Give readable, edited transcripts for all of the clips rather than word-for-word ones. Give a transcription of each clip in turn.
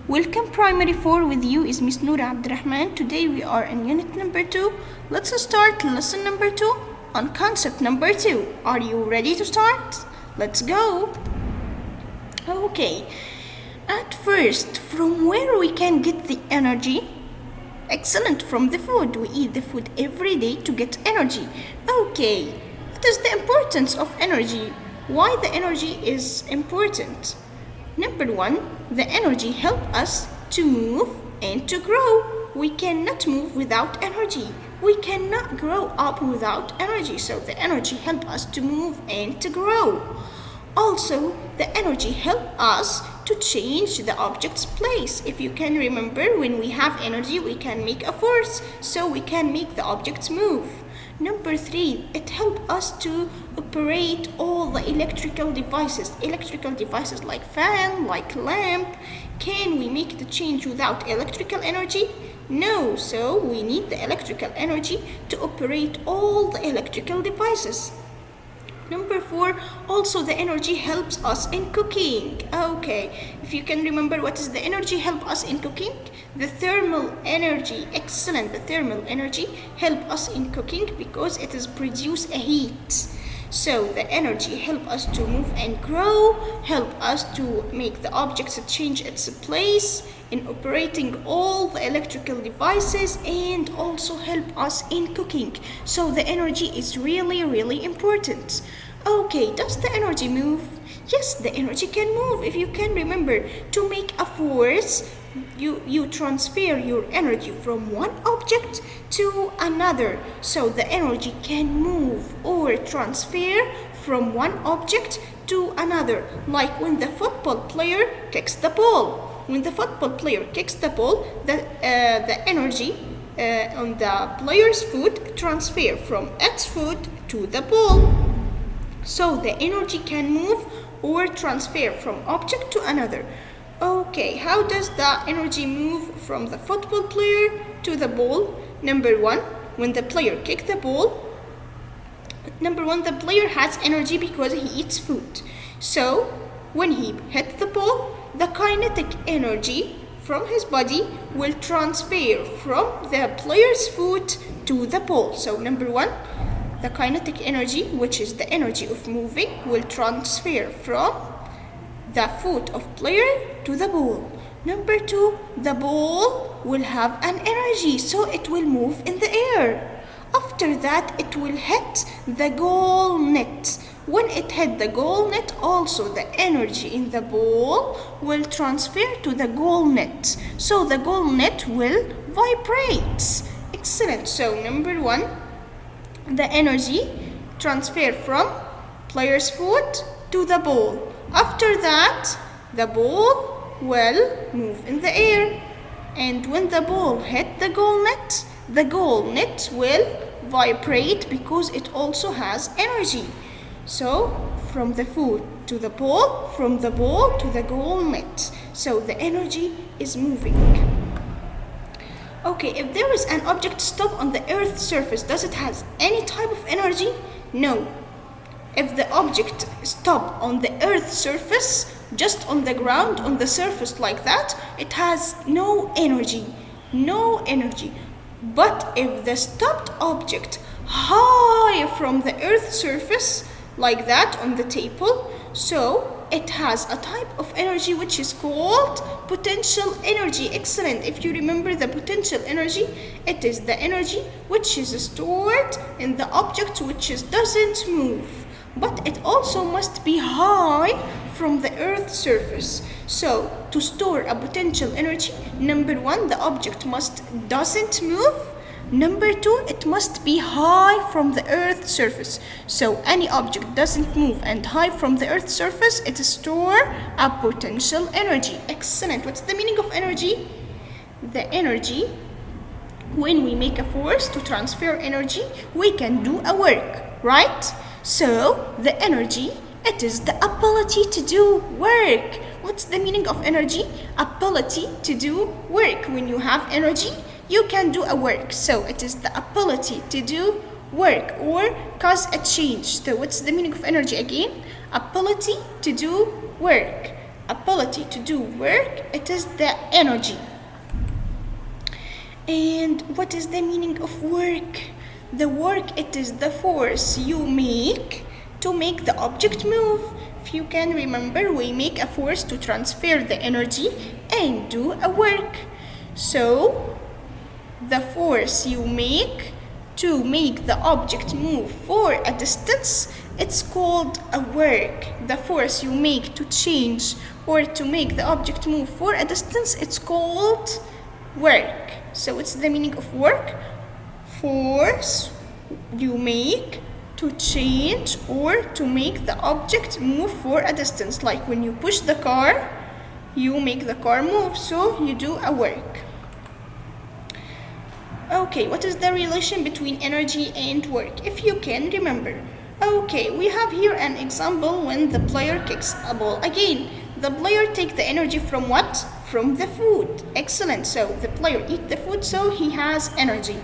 Welcome Primary 4, with you is Miss Noura Abdurrahman. Today we are in unit number 2. Let's start lesson number 2 on concept number 2. Are you ready to start? Let's go. Okay. At first, from where we can get the energy? Excellent, from the food. We eat the food every day to get energy. Okay. What is the importance of energy? Why the energy is important? Number 1, the energy helps us to move and to grow. We cannot move without energy. We cannot grow up without energy. So the energy helps us to move and to grow. Also, the energy helps us to change the object's place. If you can remember, when we have energy, we can make a force, so we can make the objects move. Number 3, it helps us to operate all the electrical devices. Electrical devices like fan, like lamp. Can we make the change without electrical energy? No, so we need the electrical energy to operate all the electrical devices. Number 4, also the energy helps us in cooking. Okay, if you can remember, what is the energy help us in cooking? The thermal energy. Excellent, the thermal energy help us in cooking because it is produce a heat. So the energy help us to move and grow, help us to make the objects change its place in operating all the electrical devices, and also help us in cooking. So the energy is really important. Okay, does the energy move? Yes, the energy can move. If you can remember, to make a force, you transfer your energy from one object to another. So the energy can move or transfer from one object to another. Like when the football player kicks the ball. When the football player kicks the ball, the energy on the player's foot transfer from its foot to the ball. So the energy can move or transfer from object to another. Okay, how does the energy move from the football player to the ball? Number 1, when the player kicks the ball, the player has energy because he eats food. So when he hits the ball, the kinetic energy from his body will transfer from the player's foot to the ball. So number 1, the kinetic energy, which is the energy of moving, will transfer from the foot of player to the ball. Number 2, the ball will have an energy, so it will move in the air. After that, it will hit the goal net. When it hit the goal net, also the energy in the ball will transfer to the goal net. So the goal net will vibrate. Excellent. So number 1, the energy transfer from player's foot to the ball. After that, the ball will move in the air. And when the ball hit the goal net will vibrate because it also has energy. So from the foot to the ball, from the ball to the goal net. So the energy is moving. Okay, if there is an object stop on the Earth's surface, does it have any type of energy? No. If the object stop on the Earth's surface, just on the ground, on the surface like that, it has no energy. No energy. But if the stopped object high from the Earth's surface, like that on the table, so it has a type of energy which is called potential energy. Excellent. If you remember the potential energy, it is the energy which is stored in the object which doesn't move. But it also must be high from the Earth's surface. So to store a potential energy, number 1, the object doesn't move. Number 2, it must be high from the Earth's surface. So any object doesn't move and high from the Earth's surface, it stores a potential energy. Excellent. What's the meaning of energy? The energy, when we make a force to transfer energy, we can do a work, right? So the energy, it is the ability to do work. What's the meaning of energy? Ability to do work. When you have energy, you can do a work. So it is the ability to do work or cause a change. So what's the meaning of energy again? Ability to do work. ability to do work, it is the energy. And what is the meaning of work? The work, it is the force you make to make the object move. If you can remember, we make a force to transfer the energy and do a work. So the force you make to make the object move for a distance, it's called a work. The force you make to change or to make the object move for a distance, it's called work. So it's the meaning of work. Force you make to change or to make the object move for a distance. Like when you push the car, you make the car move, so you do a work. Okay, what is the relation between energy and work? If you can remember. Okay, we have here an example when the player kicks a ball. Again, the player takes the energy from what? From the food. Excellent. So the player eats the food, so he has energy.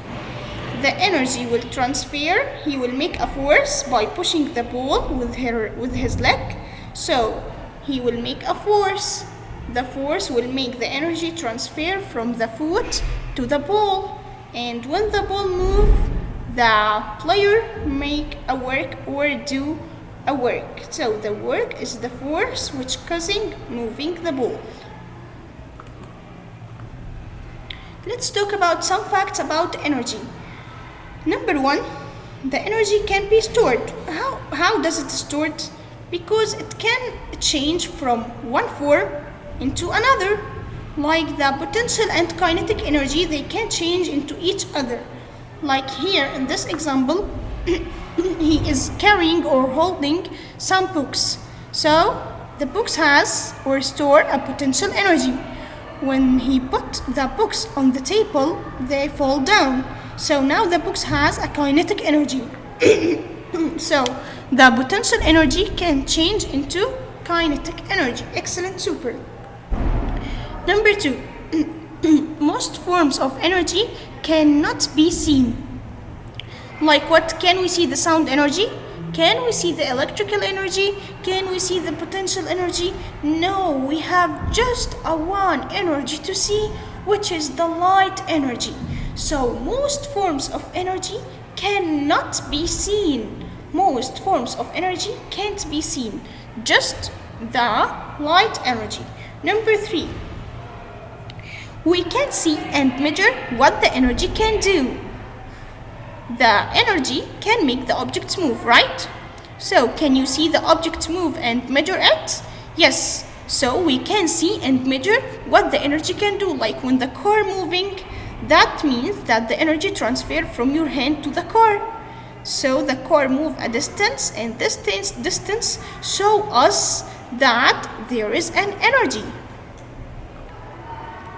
The energy will transfer. He will make a force by pushing the ball with his leg. So he will make a force. The force will make the energy transfer from the foot to the ball. And when the ball moves, the player make a work or do a work. So the work is the force which causing moving the ball. Let's talk about some facts about energy. Number 1, the energy can be stored. How does it stored? Because it can change from one form into another. Like the potential and kinetic energy, they can change into each other. Like here in this example, he is carrying or holding some books. So the books has or store a potential energy. When he put the books on the table, they fall down. So now the books has a kinetic energy. So the potential energy can change into kinetic energy. Excellent, super. Number 2, most forms of energy cannot be seen. Like what? Can we see the sound energy? Can we see the electrical energy? Can we see the potential energy? No, we have just one energy to see, which is the light energy. So most forms of energy cannot be seen. Most forms of energy can't be seen, just the light energy. Number 3, we can see and measure what the energy can do. The energy can make the objects move, right? So can you see the object move and measure it? Yes. So we can see and measure what the energy can do. Like when the car moving, that means that the energy transferred from your hand to the car. So the car move a distance, and this distance show us that there is an energy.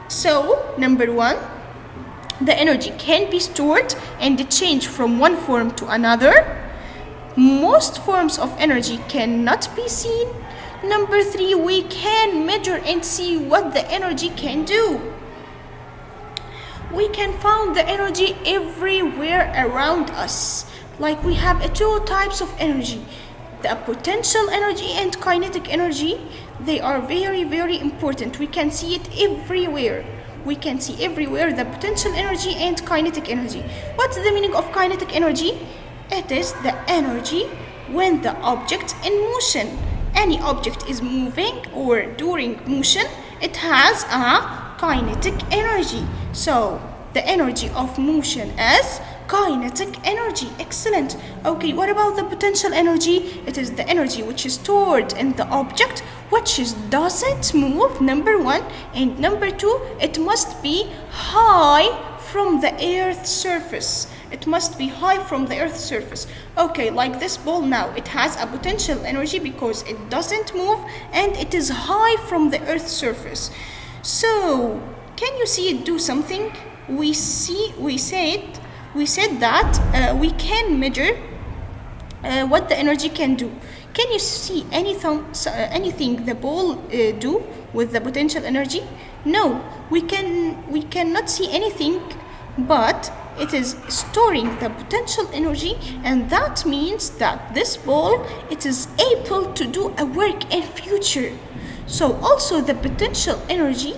So number 1, the energy can be stored and change from one form to another. Most forms of energy cannot be seen. Number 3, we can measure and see what the energy can do. We can find the energy everywhere around us. Like we have 2 types of energy. The potential energy and kinetic energy, they are very, very important. We can see it everywhere. We can see everywhere the potential energy and kinetic energy. What's the meaning of kinetic energy? It is the energy when the object in motion. Any object is moving or during motion, it has a kinetic energy. So the energy of motion is kinetic energy. Excellent. Okay, what about the potential energy? It is the energy which is stored in the object, which doesn't move, number 1. And number 2, it must be high from the earth's surface. It must be high from the earth's surface. Okay, like this ball now, it has a potential energy because it doesn't move and it is high from the earth's surface. So, can you see it do something? We said that we can measure what the energy can do. Can you see anything the ball do with the potential energy? No, we cannot see anything, but it is storing the potential energy, and that means that this ball, it is able to do a work in future. So also the potential energy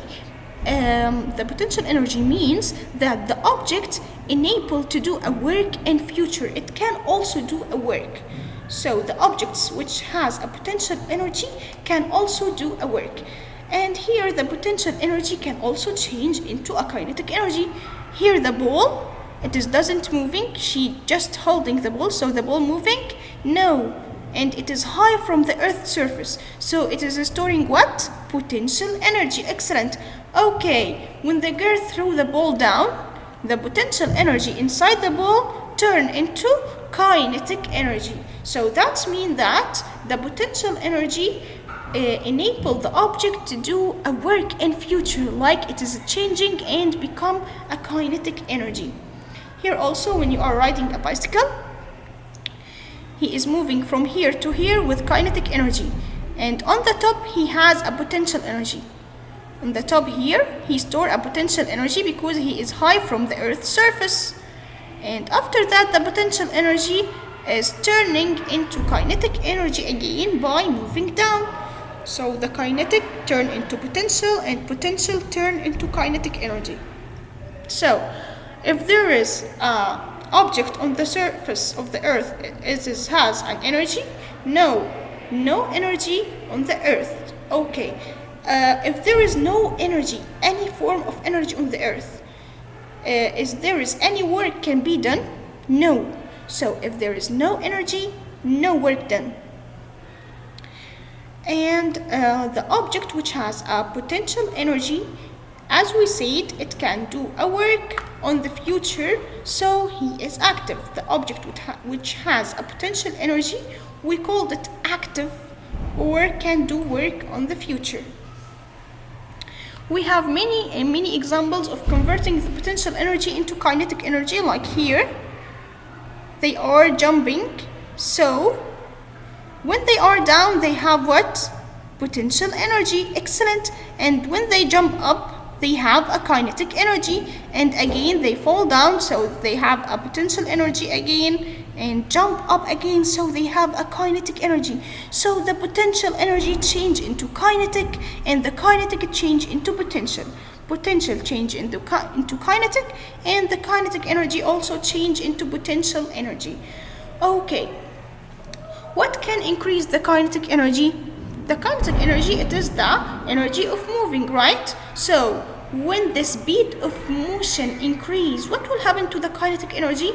means that the object enabled to do a work in future. It can also do a work. So the objects which has a potential energy can also do a work. And here the potential energy can also change into a kinetic energy. Here the ball, doesn't moving, she just holding the ball, so the ball moving? No. And it is high from the earth's surface, so it is storing what? Potential energy. Excellent. Okay, when the girl threw the ball down, the potential energy inside the ball turned into kinetic energy. So that means that the potential energy enable the object to do a work in future, like it is changing and become a kinetic energy. Here also, when you are riding a bicycle, he is moving from here to here with kinetic energy, and on the top he has a potential energy. On the top here he store a potential energy because he is high from the earth's surface, and after that the potential energy is turning into kinetic energy again by moving down. So the kinetic turn into potential and potential turn into kinetic energy. So if there is a object on the surface of the earth, it has an energy? No energy on the earth. Okay, if there is no energy, any form of energy on the earth, is there any work can be done? No. So if there is no energy, no work done. And the object which has a potential energy, as we said, it can do a work on the future, so he is active. The object which has a potential energy, we called it active or can do work on the future. We have many examples of converting the potential energy into kinetic energy, like here. They are jumping, so when they are down, they have what? Potential energy. Excellent. And when they jump up, they have a kinetic energy, and again they fall down, so they have a potential energy again, and jump up again, so they have a kinetic energy. So the potential energy change into kinetic, and the kinetic change into potential. Potential change into kinetic, and the kinetic energy also change into potential energy. Okay, what can increase the kinetic energy? The kinetic energy, it is the energy of moving, right? So when the speed of motion increase, what will happen to the kinetic energy?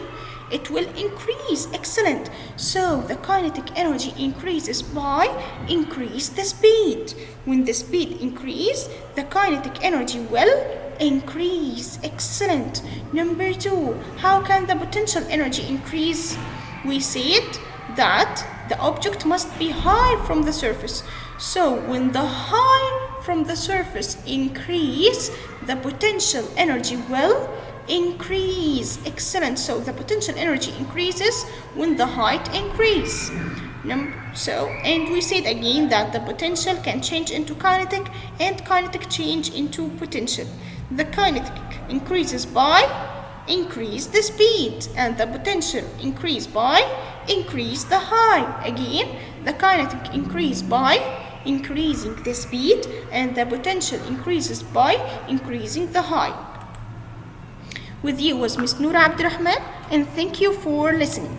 It will increase. Excellent. So the kinetic energy increases by increase the speed. When the speed increase, the kinetic energy will increase. Excellent. Number 2, how can the potential energy increase? We said that the object must be high from the surface. So when the high from the surface increase, the potential energy will increase. Excellent. So the potential energy increases when the height increase. And we said again that the potential can change into kinetic, and kinetic change into potential. The kinetic increases by increase the speed, and the potential increase by increase the height. Again, the kinetic increase by increasing the speed, and the potential increases by increasing the height. With you was Miss Noor Abdurrahman, and thank you for listening.